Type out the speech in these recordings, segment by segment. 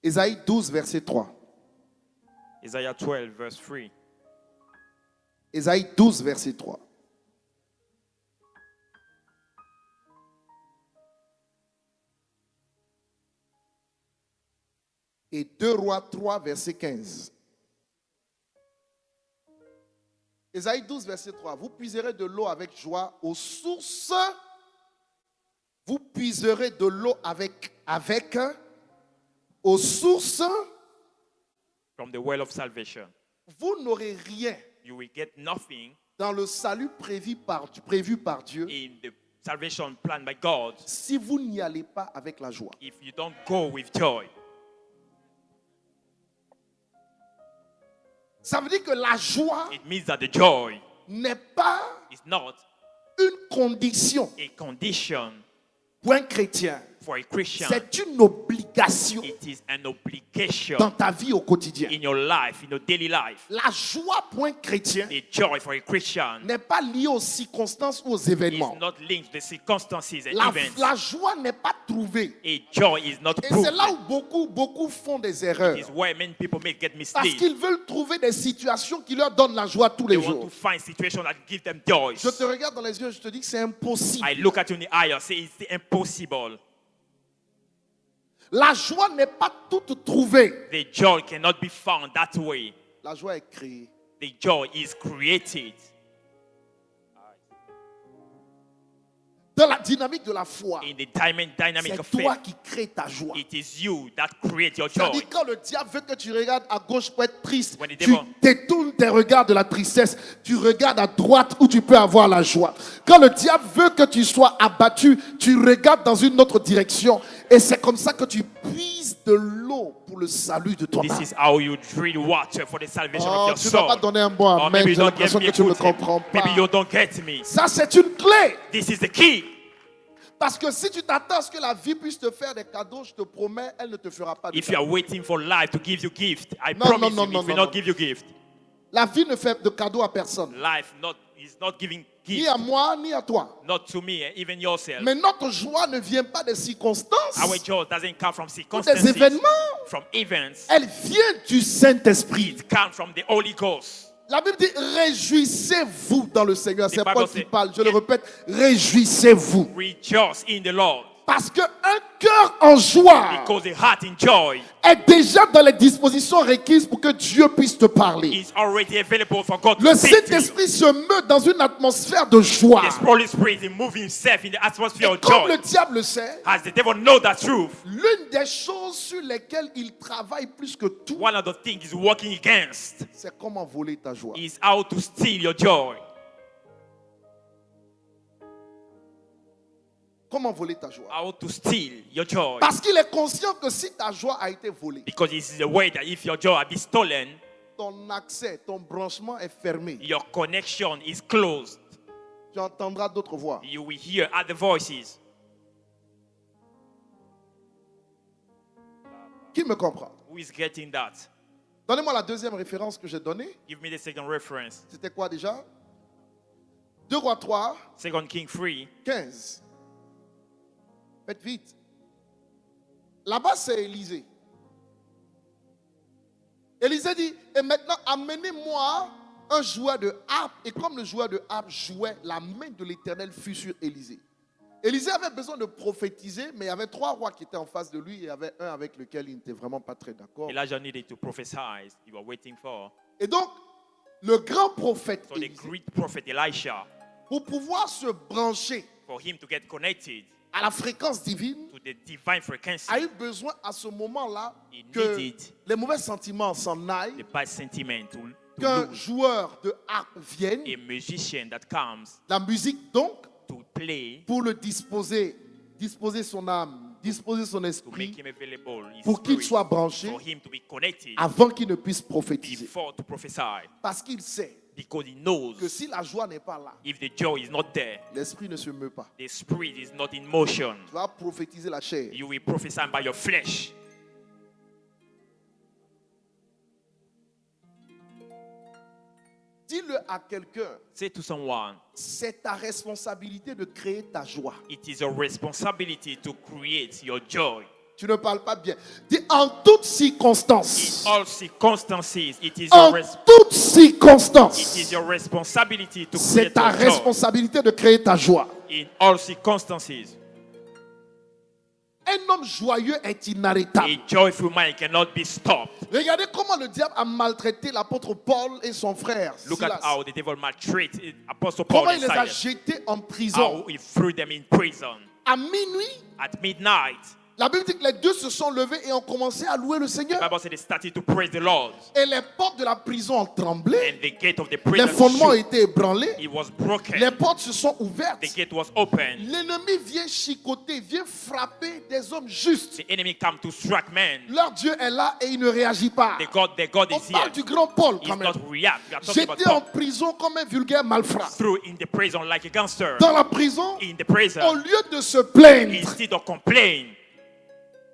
Ésaïe 12, verset 3. Isaiah 12, verse 3. Ésaïe 12, verset 3. Et 2 Rois 3, verset 15. Ésaïe 12, verset 3. Vous puiserez de l'eau avec joie aux sources. Vous puiserez de l'eau avec aux sources. From the well of salvation. Vous n'aurez rien You will get nothing dans le salut prévu par Dieu in the salvation planned by God si vous n'y allez pas avec la joie. if you don't go with joy. Ça veut dire que la joie It means that the joy n'est pas is not une condition a condition pour un chrétien. for a Christian. C'est une obligation It is an obligation dans ta vie au quotidien. in your life, in your daily life. La joie pour un chrétien The joy for a Christian n'est pas liée aux circonstances ou aux is événements. not linked to the circumstances and La events. joie n'est pas trouvée. A joy is not Et c'est là proven. où beaucoup font des erreurs. It is where many people may get Parce mistakes. qu'ils veulent trouver des situations qui leur donnent la joie tous They les want to jours. find situations that give them joy. Je te regarde dans les yeux, je te dis que c'est impossible. I look at you in the eye and say it's impossible. La joie n'est pas toute trouvée. The joy cannot be found that way. La joie est créée. The joy is created. Dans la dynamique de la foi, In the dynamic c'est of toi faith, qui crée ta joie. it is you that create your joy. C'est-à-dire quand le diable veut que tu regardes à gauche pour être triste, When the tu devil- détournes tes regards de la tristesse, tu regardes à droite où tu peux avoir la joie. Quand le diable veut que tu sois abattu, tu regardes dans une autre direction et c'est comme ça que tu puises de l'eau pour le salut de ton This âme. is how you drink water for the salvation Oh, of your tu ne vas pas soul. donner un bon Or amen, maybe you j'ai don't get l'impression me que a tu ne me good comprends Maybe pas. you don't get me. Ça c'est une clé. This is the key. Parce que si tu t'attends à ce que la vie puisse te faire des cadeaux, je te promets, elle ne te fera pas de If you are cadeaux. waiting for life to give you gift, I No, promise no, you, no, it will no, not no. give you gift. La vie ne fait de cadeaux à personne. Life is not giving Ni gift, à moi, ni à toi. not to me, even yourself. Mais notre joie ne vient pas des circonstances Our joy doesn't come from ou des circumstances, événements. from events. Elle vient du Saint-Esprit. It comes from the Holy Ghost. La Bible dit réjouissez-vous dans le Seigneur. C'est The Paul Bible qui says, parle. Je le répète, réjouissez-vous. Rejoice in the Lord, Parce qu'un cœur en joie because the heart in joy est déjà dans les dispositions requises pour que Dieu puisse te parler. is already available for God Le to speak to you. Saint-Esprit se meut dans une atmosphère de joie. The Holy Spirit is moving himself in the atmosphere Et of comme joy. le diable le sait, As the devil knows that truth, l'une des choses sur lesquelles il travaille plus que tout, one of the things he's working against c'est comment voler ta joie. is how to steal your joy. Comment voler ta joie? How to steal your joy. Parce qu'il est conscient que si ta joie a été volée, Because this is the way that if your joy has been stolen, ton accès, ton branchement est fermé. your connection is closed. Tu entendras d'autres voix. You will hear other voices. Qui me comprend? Who is getting that? Donnez-moi la deuxième référence que j'ai donnée. Give me the second reference. C'était quoi déjà? 2 Rois 3, 2 Kings 3. 15. Faites vite. Là-bas, c'est Élisée. Élisée dit, et maintenant, amenez-moi un joueur de harpe. Et comme le joueur de harpe jouait, la main de l'Éternel fut sur Élisée. Élisée avait besoin de prophétiser, mais il y avait 3 rois qui étaient en face de lui. Et il y avait un avec lequel il n'était vraiment pas très d'accord. Elijah needed to prophesy. You were waiting for. Et donc, le grand prophète, So the Élisée, great prophet Elisha, pour pouvoir se brancher for him to get connected à la fréquence divine, to the divine frequency, a eu besoin à ce moment-là he que needed les mauvais sentiments s'en aillent, the bad sentiment to qu'un lose. joueur de harpe vienne, A musician that comes la musique donc, to play, pour le disposer son âme, disposer son to make esprit, him available, his pour qu'il spirit, soit branché for him to be connected avant qu'il ne puisse prophétiser. before to prophesy. Parce qu'il sait Because he knows que si la joie n'est pas là, if the joy is not there, l'esprit ne se meut pas. the spirit is not in motion. Tu vas prophétiser la chair. You will prophesy by your flesh. Dis-le à quelqu'un, Say to someone, c'est ta responsabilité de créer ta joie. it is your responsibility to create your joy. Tu ne parles pas bien. Dis en toutes circonstances. In all circumstances, it is En your, toutes it is circonstances. your responsibility to C'est create ta your joy. responsabilité de créer ta joie. In all circumstances, Un homme joyeux est inarrêtable. a joyful mind cannot be stopped. Regardez comment le diable a maltraité l'apôtre Paul et son frère. Look at Silas. how the devil maltreated Apostle Paul Comment and il les a Silas. jetés en prison. How he threw them in prison. À minuit, At midnight, la Bible dit que les deux se sont levés et ont commencé à louer le the Seigneur. Bible said they started to praise the Lord. Et les portes de la prison ont tremblé. And the gate of the Les prison fondements ont shook. été ébranlés. It was broken. Les portes se sont ouvertes. The gate was open. L'ennemi vient chicoter, vient frapper des hommes justes. The enemy come to strike men. Leur Dieu est là et il ne réagit pas. Their God On is here. parle du grand Paul He's quand même. not react. We are talking about J'étais en God. prison comme un vulgaire malfrat. Through in the prison like a gangster. Dans la prison, In the prison, au lieu de se plaindre, instead of complain,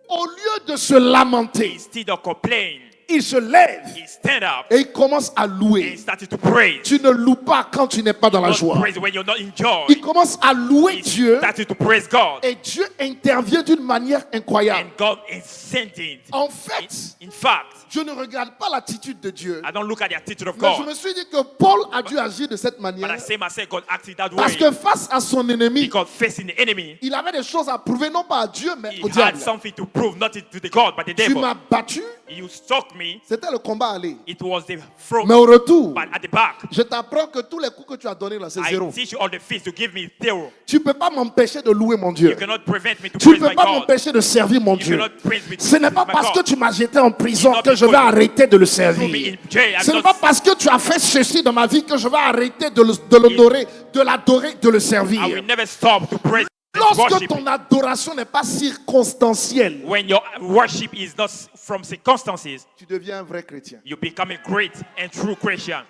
au lieu de se lamenter, instead of complain, il se lève he stand up et il commence à and louer. started to praise. Tu ne loues pas quand tu n'es pas dans la Not joie. praise when you're not in joy. Il commence à louer He Dieu started to praise God. et Dieu intervient d'une manière incroyable. And God is sending. En fait, In fact, je ne regarde pas l'attitude de Dieu, I don't look at the attitude of mais je God. me suis dit que Paul a dû agir de cette But I manière say myself, God acted that parce way. que face à son ennemi, Because facing the enemy, il avait des choses à prouver, non pas à Dieu, mais he au had diable. something to prove, not to the God, but the Tu devil. m'as battu, You struck me. c'était le combat à aller. It was the front, Mais au retour, but at the back. je t'apprends que tous les coups que tu as donnés là, c'est I zéro. teach you all the fees to give me zero. Tu ne peux pas m'empêcher de louer mon Dieu. You cannot prevent me to Tu ne praise peux my pas God. m'empêcher de servir mon You Dieu. cannot praise me to Ce n'est pas my parce que God. tu m'as jeté en prison It's not que je vais because arrêter de le Throw me in servir. jail. Ce I'm n'est pas not, parce que tu as fait ceci dans ma vie que je vais arrêter de l'honorer, de l'adorer, de le I servir. will never stop to praise and Lorsque worship. ton adoration n'est pas circonstancielle, When your worship is not from circumstances, tu deviens un vrai chrétien. you become a great and true Christian.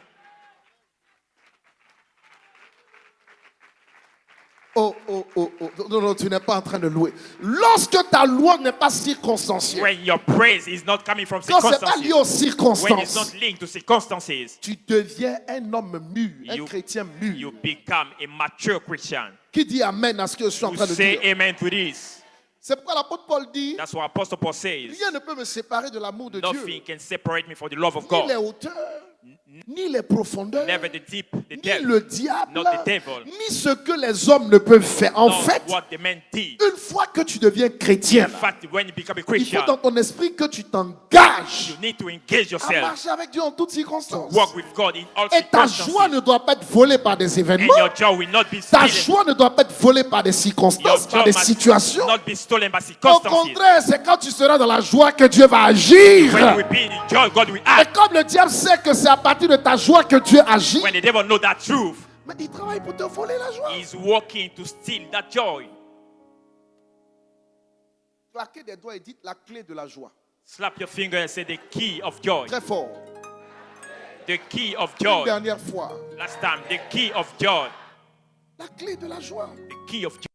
Oh, oh, oh, oh. Non, non, tu n'es pas en train de louer. Lorsque ta louange n'est pas circonstancielle, When your praise is not coming from quand ce n'est pas lié aux circumstances, when it's circonstances, not linked to circumstances, tu deviens un homme mûr, un You- chrétien you mûr. become a mature Christian. Qui dit Amen à ce que je suis en You train de say dire? amen to this. C'est pourquoi l'apôtre Paul dit, That's what Apostle Paul says. rien ne peut me séparer de l'amour de Dieu. Nothing can separate me from the love of Ni les God. hauteurs, ni les profondeurs, Never the deep, the ni depth, le diable, not the devil. ni ce que les hommes ne peuvent faire. En not fait, what the man did. une fois que tu deviens chrétien, In fact, when you become a il Christian, faut dans ton esprit que tu t'engages you need to engage à yourself, marcher avec Dieu en toutes circonstances. walk with God in all Et ta joie circumstances. ne doit pas être volée par des And événements. your joy will not be Ta stolen. joie ne doit pas être volée par des Your circonstances, par joy des must situations. not be stolen by Au circumstances. contraire, c'est quand tu seras dans la joie que Dieu va agir. When we be in joy, God will Et act. comme le diable sait que c'est à partir de ta joie que Dieu agit, When the devil know that truth, mais il travaille pour te voler la joie. he's working to steal that joy. Claquez des doigts et dites la clé de la joie. Slap your finger and say the key of joy. Très fort. The key of Une joy. dernière fois. Last time, the key of joy. La clé de la joie. The key of joy.